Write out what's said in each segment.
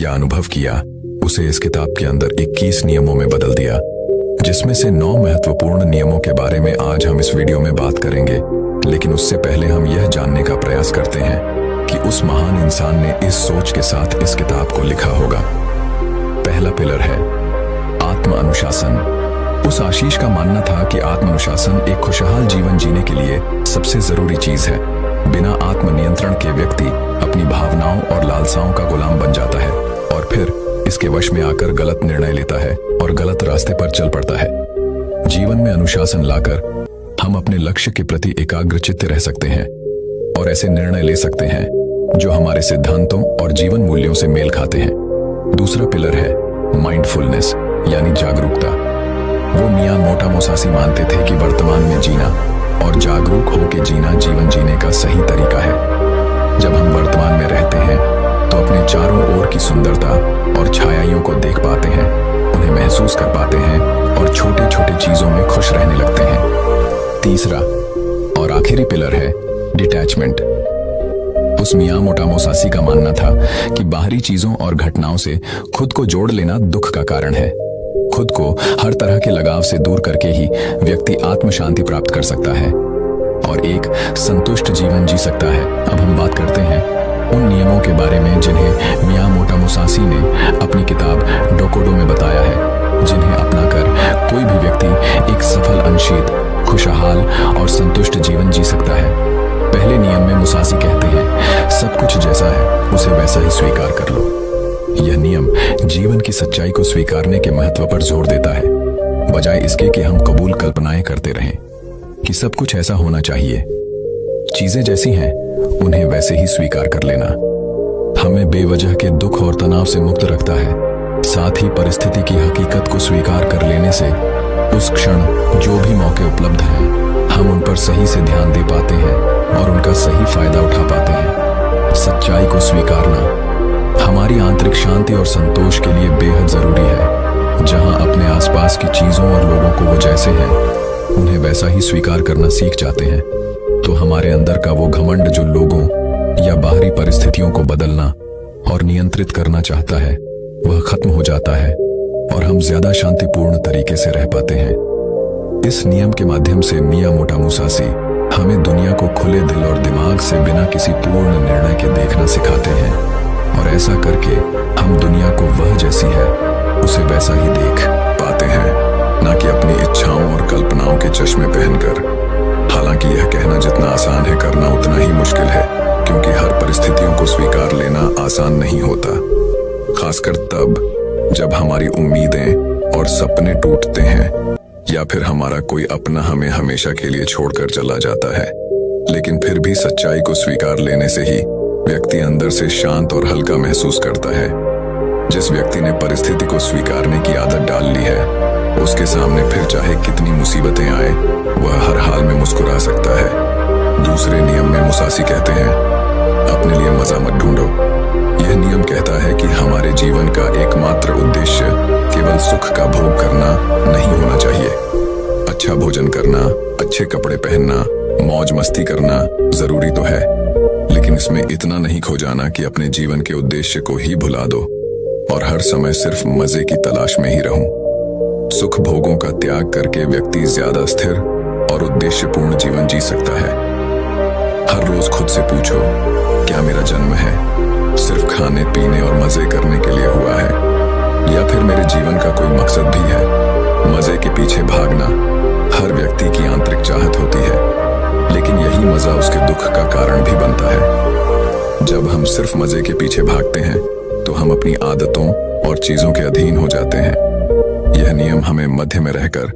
या अनुभव किया, उसे इस किताब के अंदर 21 नियमों में बदल दिया, जिसमें से 9 महत्वपूर्ण नियमों के बारे में आज हम इस वीडियो में बात करेंगे। लेकिन उससे पहले हम यह जानने का प्रयास करते हैं कि उस महान इंसान ने इस सोच के साथ इस किताब को लिखा होगा। पहला पिलर है आत्म अनुशासन। उस आशीष का मानना था कि आत्म अनुशासन एक खुशहाल जीवन जीने के लिए सबसे जरूरी चीज है। बिना आत्म नियंत्रण के व्यक्ति अपनी भावनाओं और लालसाओं का गुलाम बन जाता है और फिर इसके वश में आकर गलत निर्णय लेता है और गलत रास्ते पर चल पड़ता है। जीवन में अनुशासन लाकर हम अपने लक्ष्य के प्रति एकाग्रचित्त रह सकते हैं और ऐसे निर्णय ले सकते हैं जो हमारे सिद्धांतों और जीवन मूल्यों से मेल खाते हैं। दूसरा पिलर है माइंडफुलनेस यानी जागरूकता। वो मियां मोटा मोसासी मानते थे कि वर्तमान में जीना और जागरूक होकर जीना जीवन जीने का सही तरीका है। जब हम वर्तमान में रहते हैं तो अपने चारों ओर की सुंदरता और छायाइयों को देख पाते हैं, उन्हें महसूस कर पाते हैं और छोटे छोटे चीजों में खुश रहने लगते हैं। तीसरा और आखिरी पिलर है डिटैचमेंट। उस मियां मोटा मोसासी का मानना था कि बाहरी चीजों और घटनाओं से खुद को जोड़ लेना दुख का कारण है। खुद को हर तरह के लगाव से दूर करके ही व्यक्ति आत्म शांति प्राप्त कर सकता है और एक संतुष्ट जीवन जी सकता है। अब हम बात करते हैं उन नियमों के बारे में जिन्हें मियां मोटा मोसासी ने अपनी किताब डोकोडो में बताया है, जिन्हें अपनाकर कोई भी व्यक्ति एक सफल, अनशीत, खुशहाल और संतुष्ट जीवन जी सकता है। पहले नियम में मुसासी कहते हैं, सब कुछ जैसा है उसे वैसा ही स्वीकार कर लो। यह नियम जीवन की सच्चाई को स्वीकारने के महत्व पर जोर देता है, बजाय इसके कि हम कबूल कल्पनाएं करते रहें कि सब कुछ ऐसा होना चाहिए। चीजें जैसी हैं उन्हें वैसे ही स्वीकार कर लेना हमें बेवजह के दुख और तनाव से मुक्त रखता है। साथ ही परिस्थिति की हकीकत को स्वीकार कर लेने से उस क्षण जो भी मौके उपलब्ध हैं, हम उन पर सही से ध्यान दे पाते हैं और उनका सही फायदा उठा पाते हैं। सच्चाई को स्वीकारना हमारी आंतरिक शांति और संतोष के लिए बेहद जरूरी है। जहां अपने आसपास की चीजों और लोगों को वो जैसे हैं उन्हें वैसा ही स्वीकार करना सीख जाते हैं, तो हमारे अंदर का वो घमंड जो लोगों या बाहरी परिस्थितियों को बदलना और नियंत्रित करना चाहता है, वह खत्म हो जाता है और हम ज्यादा शांतिपूर्ण तरीके से रह पाते हैं। इस नियम के माध्यम से मियां मोटा मोसासी हमें दुनिया को खुले दिल और दिमाग से बिना किसी पूर्ण निर्णय के देखना सिखाते हैं और ऐसा करके हम दुनिया को वह जैसी है उसे वैसा ही देख पाते हैं, ना कि अपनी इच्छाओं और कल्पनाओं के चश्मे पहनकर। हालांकि यह कहना जितना आसान है, करना उतना ही मुश्किल है, क्योंकि हर परिस्थितियों को स्वीकार लेना आसान नहीं होता, खासकर तब जब हमारी उम्मीदें और सपने टूटते हैं या फिर हमारा कोई अपना हमें हमेशा के लिए छोड़कर चला जाता है। लेकिन फिर भी सच्चाई को स्वीकार लेने से ही व्यक्ति अंदर से शांत और हल्का महसूस करता है। जिस व्यक्ति ने परिस्थिति को स्वीकारने की आदत डाल ली है, उसके सामने फिर चाहे कितनी मुसीबतें आए, वह हर हाल में मुस्कुरा सकता है। दूसरे नियम में मुसासी कहते हैं, अपने लिए मजा मत ढूंढो। यह नियम कहता है कि हमारे जीवन का एकमात्र उद्देश्य केवल सुख का भोग करना नहीं होना चाहिए। अच्छा भोजन करना, अच्छे कपड़े पहनना, मौज मस्ती करना जरूरी तो है, लेकिन इसमें इतना नहीं खो जाना कि अपने जीवन के उद्देश्य को ही भुला दो और हर समय सिर्फ मजे की तलाश में ही रहूं। सुख भोगों का त्याग करके व्यक्ति ज्यादा स्थिर और उद्देश्यपूर्ण जीवन जी सकता है। हर रोज खुद से पूछो, क्या मेरा जन्म है सिर्फ खाने पीने और मजे करने के लिए हुआ है, या फिर मेरे जीवन का कोई मकसद भी है? मजे के पीछे भागना हर व्यक्ति की आंतरिक चाहत होती है, लेकिन यही मजा उसके दुख का कारण भी बनता है। जब हम सिर्फ मजे के पीछे भागते हैं तो हम अपनी आदतों और चीजों के अधीन हो जाते हैं। यह नियम हमें मध्य में रहकर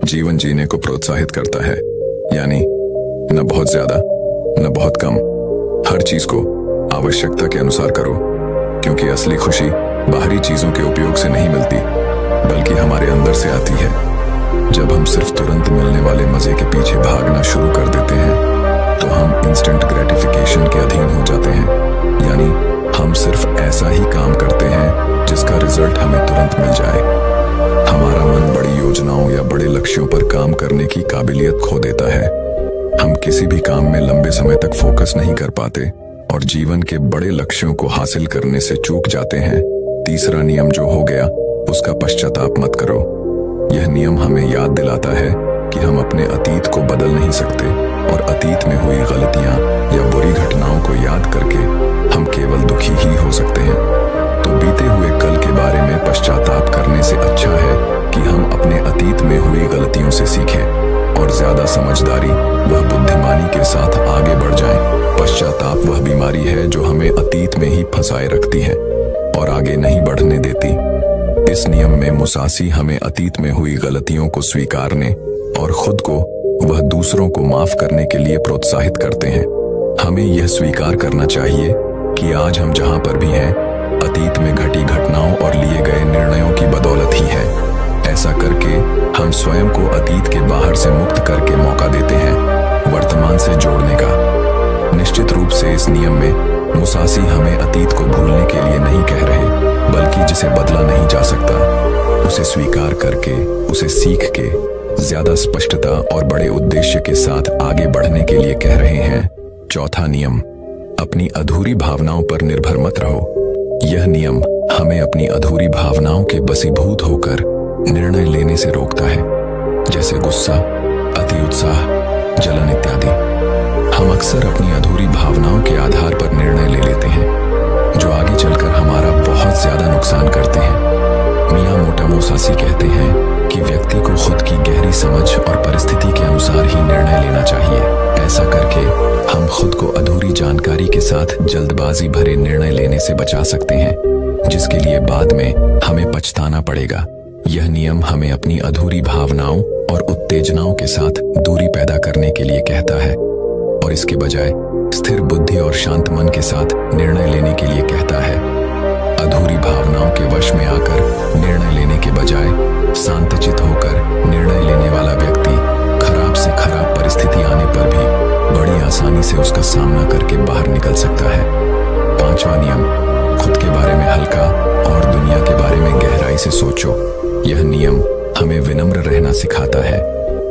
जीवन जीने को प्रोत्साहित करता है, यानी न बहुत ज्यादा न बहुत कम। हर चीज को आवश्यकता के अनुसार करो, क्योंकि असली खुशी बाहरी चीजों के उपयोग से नहीं मिलती, बल्कि हमारे अंदर से आती है। जब हम सिर्फ तुरंत मिलने वाले मजे के पीछे भागना शुरू कर देते हैं तो हम इंस्टेंट ग्रेटिफिकेशन के अधीन हो जाते हैं, यानी हम सिर्फ ऐसा ही काम करते हैं जिसका रिजल्ट हमें तुरंत मिल जाए। हमारा मन बड़ी योजनाओं या बड़े लक्ष्यों पर काम करने की काबिलियत खो देता है। हम किसी भी काम में लंबे समय तक फोकस नहीं कर पाते और जीवन के बड़े लक्ष्यों को हासिल करने से चूक जाते हैं, तीसरा नियम जो हो गया, उसका पश्चाताप मत करो। यह नियम हमें याद दिलाता है कि हम अपने अतीत को बदल नहीं सकते और अतीत में हुई गलतियां या बुरी घटनाओं को याद करके हम केवल दुखी ही हो सकते हैं। तो बीते हुए कल के बारे में पश्चाताप करने से अच्छा है कि हम अपने अतीत में हुई गलतियों से सीखें और ज्यादा समझदारी व बुद्धिमानी के साथ आगे बढ़ जाएं। पश्चाताप वह बीमारी है जो हमें अतीत में ही फंसाए रखती है और आगे नहीं बढ़ने देती। इस नियम में मुसासी हमें अतीत में हुई गलतियों को स्वीकारने और खुद को वह दूसरों को माफ करने के लिए प्रोत्साहित करते हैं। हमें यह स्वीकार करना चाहिए कि आज हम जहां पर भी हैं, अतीत में घटी घटनाओं और लिए गए निर्णयों की बदौलत ही है। ऐसा करके हम स्वयं को अतीत के बाहर से मुक्त करके मौका देते हैं वर्तमान से जोड़ने का। निश्चित रूप से इस नियम में मुसासी हमें अतीत को भूलने के लिए नहीं कह रहे, बल्कि जिसे बदला नहीं जा सकता उसे स्वीकार करके, उसे सीख के ज्यादा स्पष्टता और बड़े उद्देश्य के साथ आगे बढ़ने के लिए कह रहे हैं। चौथा नियम, अपनी अधूरी भावनाओं पर निर्भर मत रहो। यह नियम हमें अपनी अधूरी भावनाओं के बसीभूत होकर निर्णय लेने से रोकता है, जैसे गुस्सा, अति उत्साह, जलन इत्यादि। हम अक्सर अपनी अधूरी भावनाओं के आधार पर निर्णय ले लेते हैं जो आगे चलकर हमारा बहुत ज्यादा नुकसान करते हैं। मियां मोटा मुसासी कहते हैं कि व्यक्ति को खुद की गहरी समझ और परिस्थिति के अनुसार ही निर्णय लेना चाहिए। ऐसा करके हम खुद को अधूरी जानकारी के साथ जल्दबाजी भरे निर्णय लेने से बचा सकते हैं, जिसके लिए बाद में हमें पछताना पड़ेगा। यह नियम हमें अपनी अधूरी भावनाओं और उत्तेजनाओं के साथ दूरी पैदा करने के लिए कहता है और इसके बजाय स्थिर बुद्धि और शांत मन के साथ निर्णय लेने के लिए कहता है। अधूरी भावनाओं के वश में आकर निर्णय लेने के बजाय शांतचित होकर निर्णय लेने वाला व्यक्ति खराब से खराब परिस्थिति आने पर भी बड़ी आसानी से उसका सामना करके बाहर निकल सकता है। पांचवा नियम, खुद के बारे में हल्का और दुनिया के बारे में गहराई से सोचो। यह नियम हमें विनम्र रहना सिखाता है।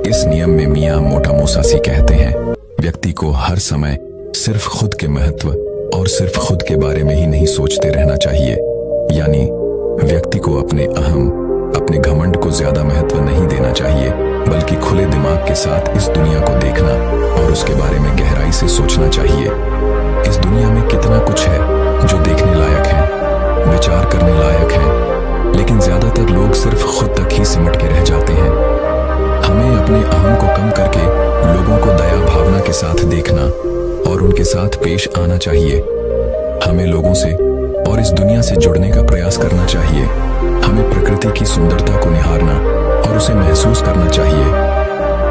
इस नियम में मियां मोटा मुसासी कहते हैं, व्यक्ति को हर समय सिर्फ खुद के महत्व और सिर्फ खुद के बारे में ही नहीं सोचते रहना चाहिए। यानी व्यक्ति को अपने अहम, अपने घमंड को ज्यादा महत्व नहीं देना चाहिए, बल्कि खुले दिमाग के साथ इस दुनिया को देखना और उसके बारे में गहराई से सोचना चाहिए। इस दुनिया में कितना कुछ है जो देखने लायक है, विचार करने लायक है, लेकिन ज्यादातर लोग सिर्फ खुद तक ही सिमट के रह जाते हैं। हमें अपने अहम को कम करके लोगों को दया भावना के साथ देखना और उनके साथ पेश आना चाहिए। हमें लोगों से और इस दुनिया से जुड़ने का प्रयास करना चाहिए। हमें प्रकृति की सुंदरता को निहारना और उसे महसूस करना चाहिए।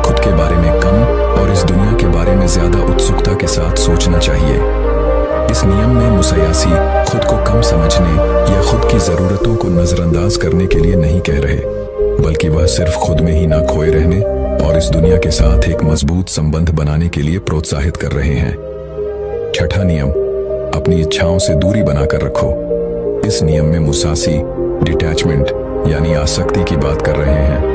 खुद के बारे में कम और इस दुनिया के बारे में ज्यादा उत्सुकता के साथ सोचना चाहिए। इस नियम में मुसयासी खुद को कम समझने या खुद की जरूरतों को नजरअंदाज करने के लिए नहीं कह रहे, बल्कि वह सिर्फ खुद में ही ना खोए रहने और इस दुनिया के साथ एक मजबूत संबंध बनाने के लिए प्रोत्साहित कर रहे हैं। छठा नियम, अपनी इच्छाओं से दूरी बनाकर रखो। इस नियम में मुसासी डिटैचमेंट यानी आसक्ति की बात कर रहे हैं।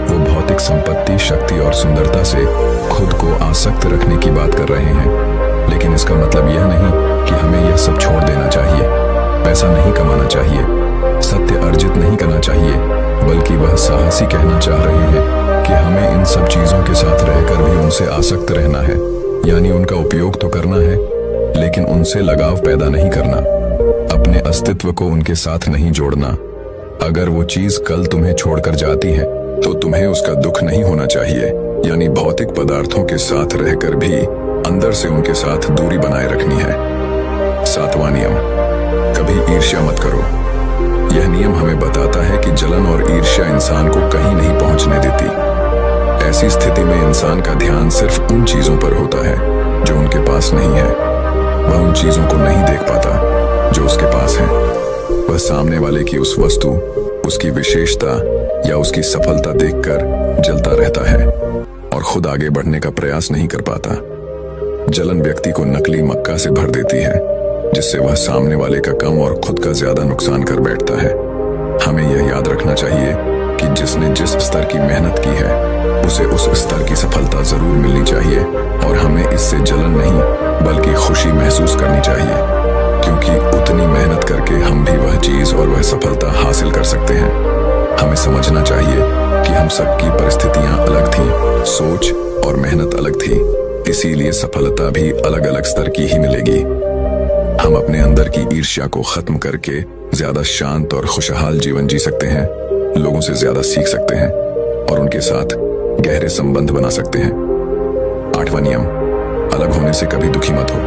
वो भौतिक संपत्ति, शक्ति और सुंदरता से खुद को आसक्त रखने की बात कर रहे हैं, लेकिन इसका मतलब यह नहीं कि हमें यह सब छोड़ देना चाहिए। पैसा नहीं कमाना चाहिए, सत्य अर्जित नहीं करना चाहिए, बल्कि वह साहसी कहना चाह रहे हैं कि हमें इन सब चीजों के साथ रहकर भी उनसे आसक्त रहना है। यानी उनका उपयोग तो करना है, लेकिन उनसे लगाव पैदा नहीं करना, अपने अस्तित्व को उनके साथ नहीं जोड़ना। अगर वो चीज कल तुम्हें छोड़कर जाती है तो तुम्हें उसका दुख नहीं होना चाहिए। यानी भौतिक पदार्थों के साथ रहकर भी अंदर से उनके साथ दूरी बनाए रखनी है। सातवां नियम, कभी ईर्ष्या मत करो। यह नियम हमें बताता है कि जलन और ईर्ष्या इंसान को कहीं नहीं पहुंचने देती। ऐसी स्थिति में इंसान का ध्यान सिर्फ उन चीजों पर होता है जो उनके पास नहीं है। वह उन चीजों को नहीं देख पाता जो उसके पास है। वह सामने वाले की उस वस्तु, उसकी विशेषता या उसकी सफलता देखकर जलता रहता है और खुद आगे बढ़ने का प्रयास नहीं कर पाता। जलन व्यक्ति को नकली मक्का से भर देती है, जिससे वह सामने वाले का कम और खुद का ज्यादा नुकसान कर बैठता है। हमें यह याद रखना चाहिए कि जिसने जिस स्तर की मेहनत की है उसे उस स्तर की सफलता जरूर मिलनी चाहिए और हमें इससे जलन नहीं बल्कि खुशी महसूस करनी चाहिए। क्योंकि उतनी मेहनत करके हम भी वह चीज और वह सफलता हासिल कर सकते हैं। हमें समझना चाहिए कि हम सबकी परिस्थितियां अलग थीं, सोच और मेहनत अलग थी, इसीलिए सफलता भी अलग अलग स्तर की ही मिलेगी। हम अपने अंदर की ईर्ष्या को खत्म करके ज्यादा शांत और खुशहाल जीवन जी सकते हैं, लोगों से ज्यादा सीख सकते हैं और उनके साथ गहरे संबंध बना सकते हैं। 8वां नियम, अलग होने से कभी दुखी मत हो।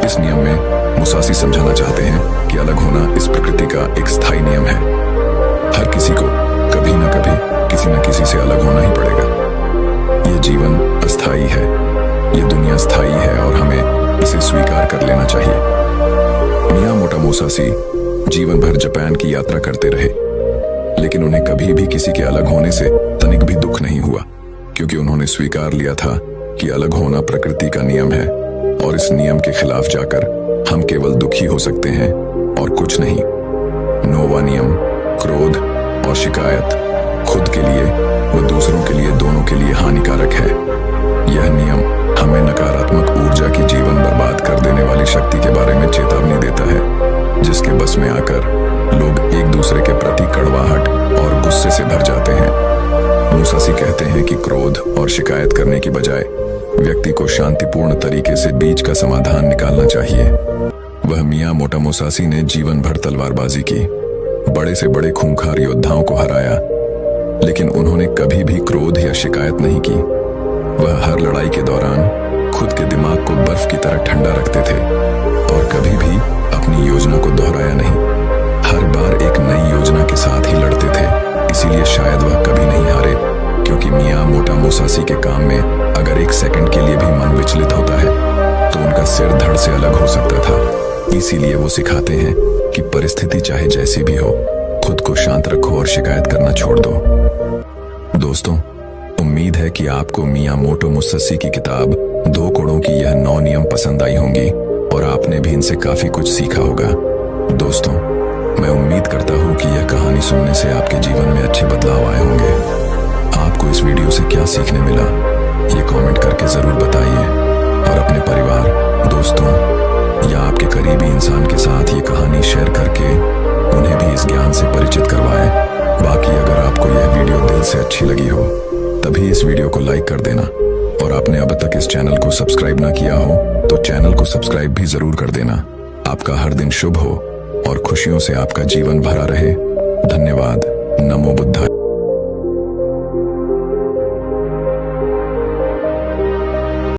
इस नियम में मुसासी समझाना चाहते हैं कि अलग होना इस प्रकृति का एक स्थायी नियम है। हर किसी को कभी ना कभी किसी न किसी से अलग होना ही पड़ेगा। ये जीवन अस्थायी है, ये दुनिया स्थायी है और हमें इसे स्वीकार कर लेना चाहिए। मियामोटो मुसाशी जीवन भर जापान की यात्रा करते रहे, लेकिन उन्हें कभी भी किसी के अलग होने से तनिक भी दुख नहीं हुआ, क्योंकि उन्होंने स्वीकार लिया था कि अलग होना प्रकृति का नियम है और इस नियम के खिलाफ जाकर हम केवल दुखी हो सकते हैं और कुछ नहीं। 9वां नियम, क्रोध और शिकायत खुद के लिए व दूसरों के लिए, दोनों के लिए हानिकारक है। यह नियम हमें नकारात्मक ऊर्जा की जीवन बर्बाद कर देने वाली शक्ति के बारे में चेतावनी देता है, जिसके बस में आकर लोग एक दूसरे के प्रति कड़वाहट और गुस्से से भर जाते हैं। मुसाशी कहते हैं कि क्रोध और शिकायत करने की बजाय व्यक्ति को शांतिपूर्ण तरीके से बीच का समाधान निकालना चाहिए। वह मियामोटो मुसाशी ने जीवन भर तलवारबाजी की, बड़े से बड़े खूंखार योद्धाओं को हराया, लेकिन उन्होंने कभी भी क्रोध या शिकायत नहीं की। वह हर लड़ाई के दौरान खुद के दिमाग को बर्फ की तरह ठंडा रखते थे और कभी भी अपनी योजना को दोहराया नहीं। हर बार एक नई योजना के साथ ही लड़ते थे, इसीलिए शायद वह कभी नहीं हारे, क्योंकि मियामोटो मुसाशी के काम में अगर एक सेकंड के लिए भी मन विचलित होता है तो उनका सिर धड़ से अलग हो सकता था। इसीलिए वो सिखाते हैं कि परिस्थिति चाहे जैसी भी हो, खुद को शांत रखो और शिकायत करना छोड़ दो। दोस्तों, उम्मीद है कि आपको मियामोटो मुसाशी की किताब 2 कोड़ों की यह 9 नियम पसंद आई होंगी और आपने भी इनसे काफी कुछ सीखा होगा। दोस्तों, मैं उम्मीद करता हूँ कि यह कहानी सुनने से आपके जीवन में अच्छे बदलाव आए होंगे। आपको इस वीडियो से क्या सीखने मिला, ये कमेंट करके जरूर बताइए और अपने परिवार, दोस्तों या आपके करीबी इंसान के साथ ये कहानी शेयर करके उन्हें भी इस ज्ञान से परिचित करवाएं। बाकी अगर आपको यह वीडियो दिल से अच्छी लगी हो तभी इस वीडियो को लाइक कर देना और आपने अब तक इस चैनल को सब्सक्राइब ना किया हो तो चैनल को सब्सक्राइब भी जरूर कर देना। आपका हर दिन शुभ हो और खुशियों से आपका जीवन भरा रहे। धन्यवाद। नमो बुद्धाय।